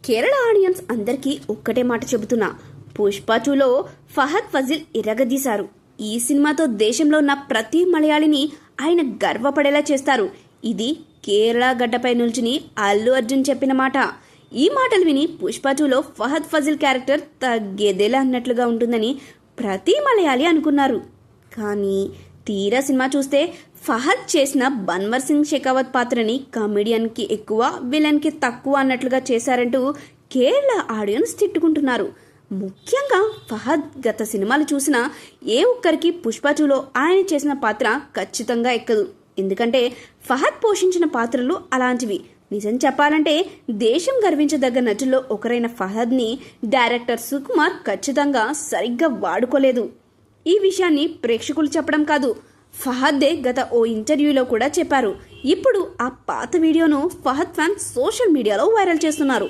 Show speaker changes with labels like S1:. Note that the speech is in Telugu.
S1: కేరళ ఆడియన్స్ అందరికీ ఒక్కటే మాట చెబుతున్నా, పుష్ప 2లో ఫహద్ ఫజిల్ ఇరగదీశారు. ఈ సినిమాతో దేశంలో ఉన్న ప్రతి మలయాళిని ఆయన గర్వపడేలా చేస్తారు. ఇది కేరళ గడ్డపై నిల్చుని అల్లు అర్జున్ చెప్పిన మాట. ఈ మాటలు విని పుష్ప 2లో ఫహద్ ఫజిల్ క్యారెక్టర్ తగ్గేదేలా అన్నట్లుగా ఉంటుందని ప్రతి మలయాళి అనుకున్నారు. కానీ తీరా సినిమా చూస్తే ఫహద్ చేసిన బన్వర్ సింగ్ షెకావత్ పాత్రని కామెడియన్కి ఎక్కువ, విలన్కి తక్కువ అన్నట్లుగా చేశారంటూ కేరళ ఆడియన్స్ తిట్టుకుంటున్నారు. ముఖ్యంగా ఫహద్ గత సినిమాలు చూసినా ఏ ఒక్కరికి పుష్ప 2లో ఆయన చేసిన పాత్ర ఖచ్చితంగా ఎక్కదు. ఎందుకంటే ఫహద్ పోషించిన పాత్రలు అలాంటివి. నిజం చెప్పాలంటే దేశం గర్వించదగ్గ నటుల్లో ఒకరైన ఫహద్ని డైరెక్టర్ సుకుమార్ ఖచ్చితంగా సరిగ్గా వాడుకోలేదు. ఈ విషయాన్ని ప్రేక్షకులు చెప్పడం కాదు, ఫహద్దే గత ఓ ఇంటర్వ్యూలో కూడా చెప్పారు. ఇప్పుడు ఆ పాత వీడియోను ఫహద్ ఫ్యాన్స్ సోషల్ మీడియాలో వైరల్ చేస్తున్నారు.